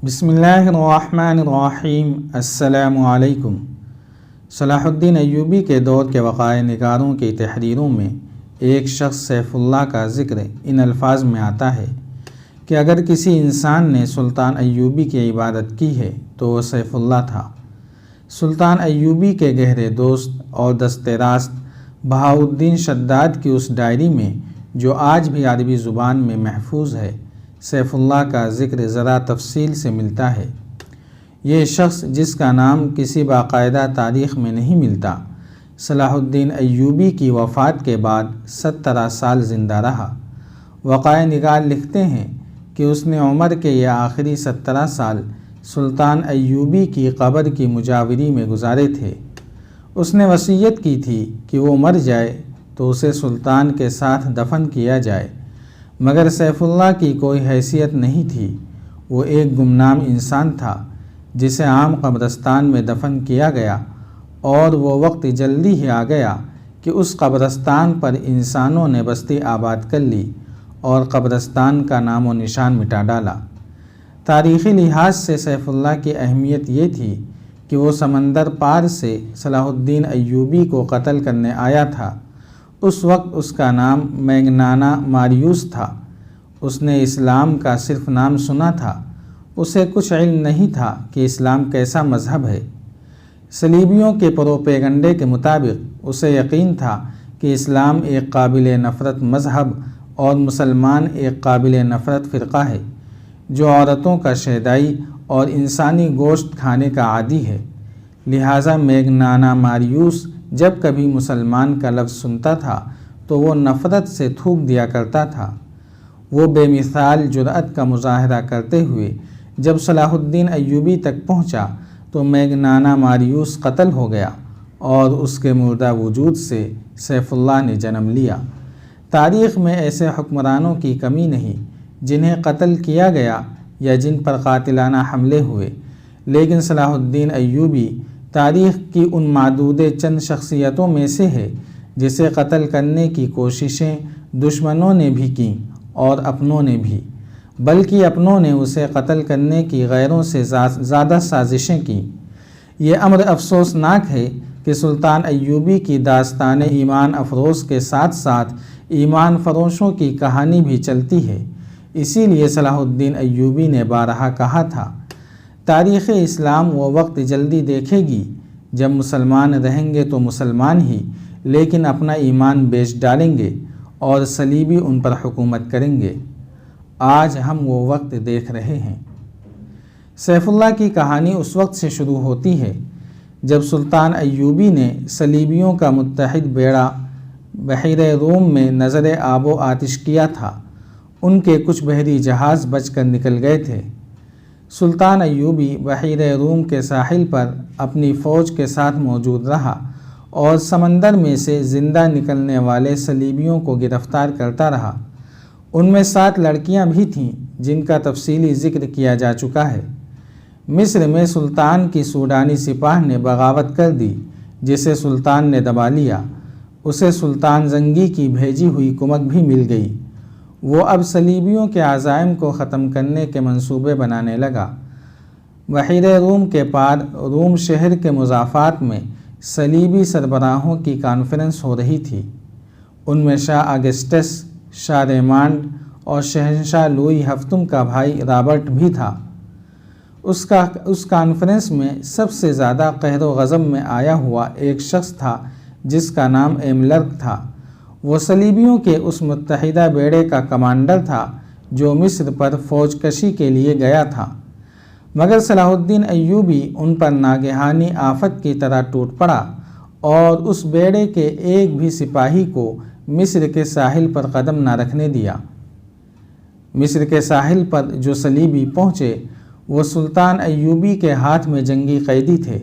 بسم اللہ الرحمن الرحیم۔ السلام علیکم۔ صلاح الدین ایوبی کے دور کے وقائع نگاروں کی تحریروں میں ایک شخص سیف اللہ کا ذکر ان الفاظ میں آتا ہے کہ اگر کسی انسان نے سلطان ایوبی کی عبادت کی ہے تو وہ سیف اللہ تھا۔ سلطان ایوبی کے گہرے دوست اور دست راست بہاؤالدین شداد کی اس ڈائری میں جو آج بھی عربی زبان میں محفوظ ہے، سیف اللہ کا ذکر ذرا تفصیل سے ملتا ہے۔ یہ شخص جس کا نام کسی باقاعدہ تاریخ میں نہیں ملتا، صلاح الدین ایوبی کی وفات کے بعد 17 سال زندہ رہا۔ وقائع نگار لکھتے ہیں کہ اس نے عمر کے یہ آخری 17 سال سلطان ایوبی کی قبر کی مجاوری میں گزارے تھے۔ اس نے وصیت کی تھی کہ وہ مر جائے تو اسے سلطان کے ساتھ دفن کیا جائے، مگر سیف اللہ کی کوئی حیثیت نہیں تھی۔ وہ ایک گمنام انسان تھا جسے عام قبرستان میں دفن کیا گیا، اور وہ وقت جلدی ہی آ گیا کہ اس قبرستان پر انسانوں نے بستی آباد کر لی اور قبرستان کا نام و نشان مٹا ڈالا۔ تاریخی لحاظ سے سیف اللہ کی اہمیت یہ تھی کہ وہ سمندر پار سے صلاح الدین ایوبی کو قتل کرنے آیا تھا۔ اس وقت اس کا نام میگنانا ماریوس تھا۔ اس نے اسلام کا صرف نام سنا تھا، اسے کچھ علم نہیں تھا کہ اسلام کیسا مذہب ہے۔ صلیبیوں کے پروپیگنڈے کے مطابق اسے یقین تھا کہ اسلام ایک قابل نفرت مذہب اور مسلمان ایک قابل نفرت فرقہ ہے جو عورتوں کا شیدائی اور انسانی گوشت کھانے کا عادی ہے۔ لہٰذا میگنانا ماریوس جب کبھی مسلمان کا لفظ سنتا تھا تو وہ نفرت سے تھوک دیا کرتا تھا۔ وہ بے مثال جرأت کا مظاہرہ کرتے ہوئے جب صلاح الدین ایوبی تک پہنچا تو میگنانا ماریوس قتل ہو گیا اور اس کے مردہ وجود سے سیف اللہ نے جنم لیا۔ تاریخ میں ایسے حکمرانوں کی کمی نہیں جنہیں قتل کیا گیا یا جن پر قاتلانہ حملے ہوئے، لیکن صلاح الدین ایوبی تاریخ کی ان معدود چند شخصیتوں میں سے ہے جسے قتل کرنے کی کوششیں دشمنوں نے بھی کیں اور اپنوں نے بھی، بلکہ اپنوں نے اسے قتل کرنے کی غیروں سے زیادہ سازشیں کیں۔ یہ امر افسوسناک ہے کہ سلطان ایوبی کی داستان ایمان افروز کے ساتھ ساتھ ایمان فروشوں کی کہانی بھی چلتی ہے۔ اسی لیے صلاح الدین ایوبی نے بارہا کہا تھا، تاریخ اسلام وہ وقت جلدی دیکھے گی جب مسلمان رہیں گے تو مسلمان ہی، لیکن اپنا ایمان بیچ ڈالیں گے اور صلیبی ان پر حکومت کریں گے۔ آج ہم وہ وقت دیکھ رہے ہیں۔ سیف اللہ کی کہانی اس وقت سے شروع ہوتی ہے جب سلطان ایوبی نے صلیبیوں کا متحد بیڑا بحیرہ روم میں نظر آب و آتش کیا تھا۔ ان کے کچھ بحری جہاز بچ کر نکل گئے تھے۔ سلطان ایوبی بحیرہ روم کے ساحل پر اپنی فوج کے ساتھ موجود رہا اور سمندر میں سے زندہ نکلنے والے صلیبیوں کو گرفتار کرتا رہا۔ ان میں 7 لڑکیاں بھی تھیں جن کا تفصیلی ذکر کیا جا چکا ہے۔ مصر میں سلطان کی سوڈانی سپاہ نے بغاوت کر دی جسے سلطان نے دبا لیا۔ اسے سلطان زنگی کی بھیجی ہوئی کمک بھی مل گئی۔ وہ اب صلیبیوں کے عزائم کو ختم کرنے کے منصوبے بنانے لگا۔ بحیرہ روم کے پار روم شہر کے مضافات میں صلیبی سربراہوں کی کانفرنس ہو رہی تھی۔ ان میں شاہ اگسٹس، شاہ ریمانڈ اور شہنشاہ لوئی ہفتم کا بھائی رابرٹ بھی تھا۔ اس کانفرنس میں سب سے زیادہ قہر و غضب میں آیا ہوا ایک شخص تھا جس کا نام ایملرک تھا۔ وہ صلیبیوں کے اس متحدہ بیڑے کا کمانڈر تھا جو مصر پر فوج کشی کے لیے گیا تھا، مگر صلاح الدین ایوبی ان پر ناگہانی آفت کی طرح ٹوٹ پڑا اور اس بیڑے کے ایک بھی سپاہی کو مصر کے ساحل پر قدم نہ رکھنے دیا۔ مصر کے ساحل پر جو صلیبی پہنچے وہ سلطان ایوبی کے ہاتھ میں جنگی قیدی تھے۔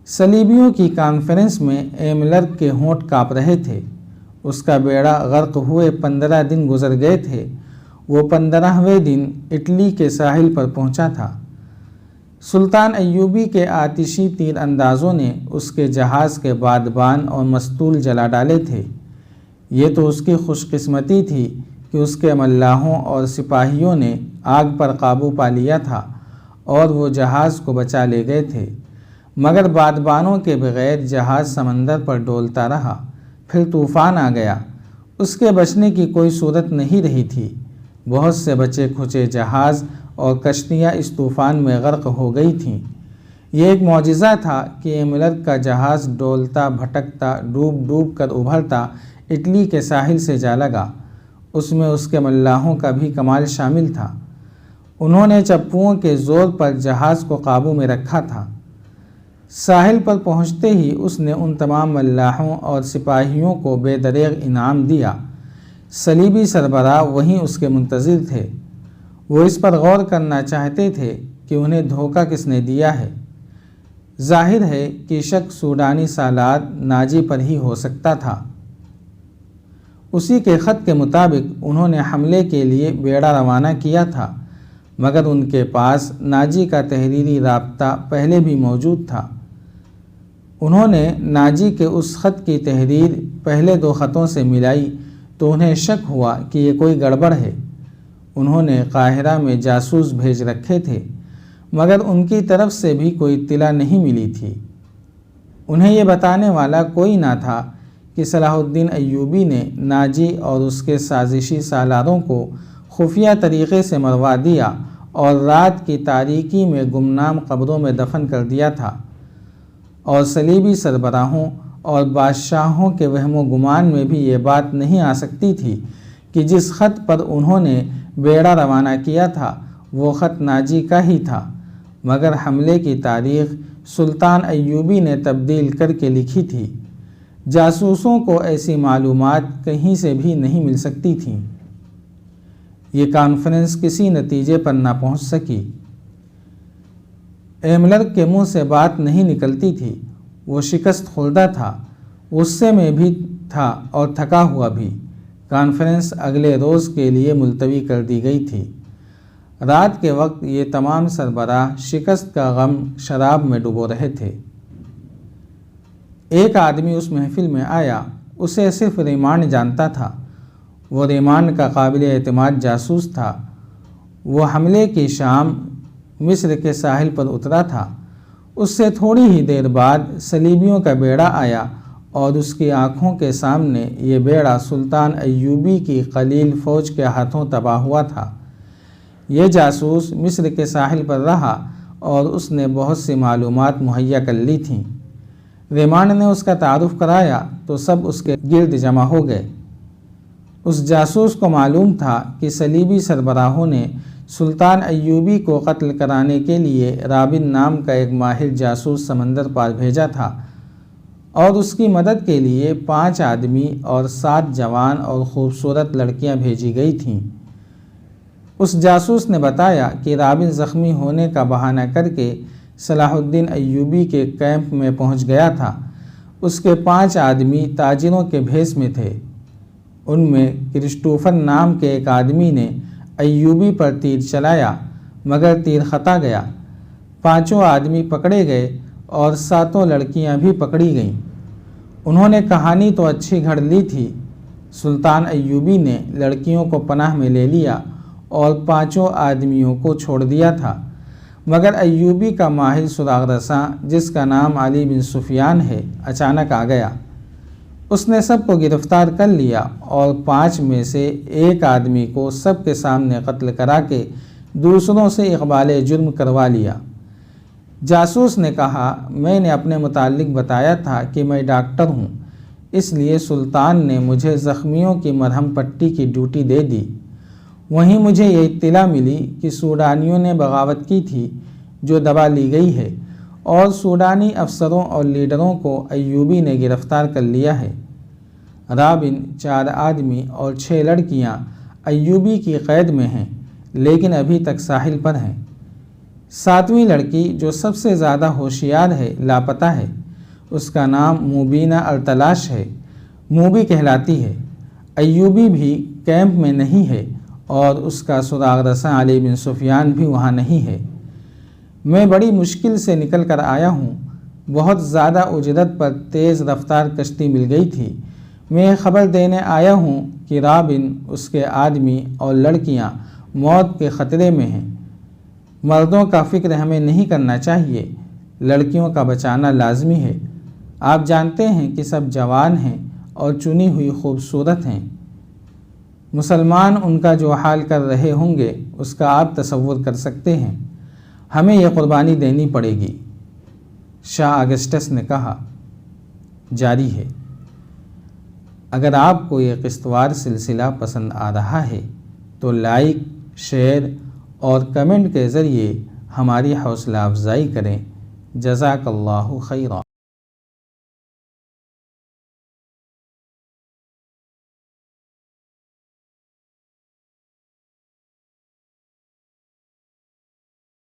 صلیبیوں کی کانفرنس میں ایملرک کے ہونٹ کانپ رہے تھے۔ اس کا بیڑا غرق ہوئے 15 دن گزر گئے تھے۔ وہ 15ویں دن اٹلی کے ساحل پر پہنچا تھا۔ سلطان ایوبی کے آتشی تیر اندازوں نے اس کے جہاز کے بادبان اور مستول جلا ڈالے تھے۔ یہ تو اس کی خوش قسمتی تھی کہ اس کے ملاحوں اور سپاہیوں نے آگ پر قابو پا لیا تھا اور وہ جہاز کو بچا لے گئے تھے، مگر بادبانوں کے بغیر جہاز سمندر پر ڈولتا رہا۔ پھر طوفان آ گیا، اس کے بچنے کی کوئی صورت نہیں رہی تھی۔ بہت سے بچے کھچے جہاز اور کشتیاں اس طوفان میں غرق ہو گئی تھیں۔ یہ ایک معجزہ تھا کہ ایملر کا جہاز ڈولتا بھٹکتا ڈوب ڈوب کر ابھرتا اٹلی کے ساحل سے جا لگا۔ اس میں اس کے ملاحوں کا بھی کمال شامل تھا۔ انہوں نے چپوؤں کے زور پر جہاز کو قابو میں رکھا تھا۔ ساحل پر پہنچتے ہی اس نے ان تمام ملاحوں اور سپاہیوں کو بے دریغ انعام دیا۔ صلیبی سربراہ وہیں اس کے منتظر تھے۔ وہ اس پر غور کرنا چاہتے تھے کہ انہیں دھوکہ کس نے دیا ہے۔ ظاہر ہے کہ شک سوڈانی سالار ناجی پر ہی ہو سکتا تھا۔ اسی کے خط کے مطابق انہوں نے حملے کے لیے بیڑا روانہ کیا تھا، مگر ان کے پاس ناجی کا تحریری رابطہ پہلے بھی موجود تھا۔ انہوں نے ناجی کے اس خط کی تحریر پہلے 2 خطوں سے ملائی تو انہیں شک ہوا کہ یہ کوئی گڑبڑ ہے۔ انہوں نے قاہرہ میں جاسوس بھیج رکھے تھے، مگر ان کی طرف سے بھی کوئی اطلاع نہیں ملی تھی۔ انہیں یہ بتانے والا کوئی نہ تھا کہ صلاح الدین ایوبی نے ناجی اور اس کے سازشی سالاروں کو خفیہ طریقے سے مروا دیا اور رات کی تاریکی میں گمنام قبروں میں دفن کر دیا تھا، اور صلیبی سربراہوں اور بادشاہوں کے وہم و گمان میں بھی یہ بات نہیں آ سکتی تھی کہ جس خط پر انہوں نے بیڑا روانہ کیا تھا وہ خط ناجی کا ہی تھا، مگر حملے کی تاریخ سلطان ایوبی نے تبدیل کر کے لکھی تھی۔ جاسوسوں کو ایسی معلومات کہیں سے بھی نہیں مل سکتی تھیں۔ یہ کانفرنس کسی نتیجے پر نہ پہنچ سکی۔ ایملر کے منہ سے بات نہیں نکلتی تھی۔ وہ شکست خوردہ تھا، غصے میں بھی تھا اور تھکا ہوا بھی۔ کانفرنس اگلے روز کے لیے ملتوی کر دی گئی تھی۔ رات کے وقت یہ تمام سربراہ شکست کا غم شراب میں ڈبو رہے تھے۔ ایک آدمی اس محفل میں آیا، اسے صرف ریمانڈ جانتا تھا۔ وہ ریمانڈ کا قابل اعتماد جاسوس تھا۔ وہ حملے کی شام مصر کے ساحل پر اترا تھا۔ اس سے تھوڑی ہی دیر بعد صلیبیوں کا بیڑا آیا اور اس کی آنکھوں کے سامنے یہ بیڑا سلطان ایوبی کی قلیل فوج کے ہاتھوں تباہ ہوا تھا۔ یہ جاسوس مصر کے ساحل پر رہا اور اس نے بہت سی معلومات مہیا کر لی تھیں۔ ریمانڈ نے اس کا تعارف کرایا تو سب اس کے گرد جمع ہو گئے۔ اس جاسوس کو معلوم تھا کہ صلیبی سربراہوں نے سلطان ایوبی کو قتل کرانے کے لیے رابن نام کا ایک ماہر جاسوس سمندر پار بھیجا تھا، اور اس کی مدد کے لیے 5 آدمی اور 7 جوان اور خوبصورت لڑکیاں بھیجی گئی تھیں۔ اس جاسوس نے بتایا کہ رابن زخمی ہونے کا بہانہ کر کے صلاح الدین ایوبی کے کیمپ میں پہنچ گیا تھا۔ اس کے 5 آدمی تاجروں کے بھیس میں تھے۔ ان میں کرسٹوفر نام کے ایک آدمی نے ایوبی پر تیر چلایا، مگر تیر خطا گیا۔ 5 آدمی پکڑے گئے اور 7 لڑکیاں بھی پکڑی گئیں۔ انہوں نے کہانی تو اچھی گھڑ لی تھی۔ سلطان ایوبی نے لڑکیوں کو پناہ میں لے لیا اور 5 آدمیوں کو چھوڑ دیا تھا، مگر ایوبی کا ماہر سراغ رساں جس کا نام علی بن سفیان ہے اچانک آ گیا۔ اس نے سب کو گرفتار کر لیا اور 5 میں سے ایک آدمی کو سب کے سامنے قتل کرا کے دوسروں سے اقبال جرم کروا لیا۔ جاسوس نے کہا، میں نے اپنے متعلق بتایا تھا کہ میں ڈاکٹر ہوں، اس لیے سلطان نے مجھے زخمیوں کی مرہم پٹی کی ڈیوٹی دے دی۔ وہیں مجھے یہ اطلاع ملی کہ سوڈانیوں نے بغاوت کی تھی جو دبا لی گئی ہے، اور سوڈانی افسروں اور لیڈروں کو ایوبی نے گرفتار کر لیا ہے۔ رابن، 4 آدمی اور 6 لڑکیاں ایوبی کی قید میں ہیں، لیکن ابھی تک ساحل پر ہیں۔ 7ویں لڑکی جو سب سے زیادہ ہوشیار ہے لاپتہ ہے۔ اس کا نام موبینہ التلاش ہے، موبی کہلاتی ہے۔ ایوبی بھی کیمپ میں نہیں ہے اور اس کا سراغ رساں علی بن سفیان بھی وہاں نہیں ہے۔ میں بڑی مشکل سے نکل کر آیا ہوں۔ بہت زیادہ اجرت پر تیز رفتار کشتی مل گئی تھی۔ میں خبر دینے آیا ہوں کہ رابن، اس کے آدمی اور لڑکیاں موت کے خطرے میں ہیں۔ مردوں کا فکر ہمیں نہیں کرنا چاہیے، لڑکیوں کا بچانا لازمی ہے۔ آپ جانتے ہیں کہ سب جوان ہیں اور چنی ہوئی خوبصورت ہیں، مسلمان ان کا جو حال کر رہے ہوں گے اس کا آپ تصور کر سکتے ہیں۔ ہمیں یہ قربانی دینی پڑے گی۔ شاہ اگسٹس نے کہا۔ جاری ہے۔ اگر آپ کو یہ قسط وار سلسلہ پسند آ رہا ہے تو لائک، شیئر اور کمنٹ کے ذریعے ہماری حوصلہ افزائی کریں۔ جزاک اللہ خیرا۔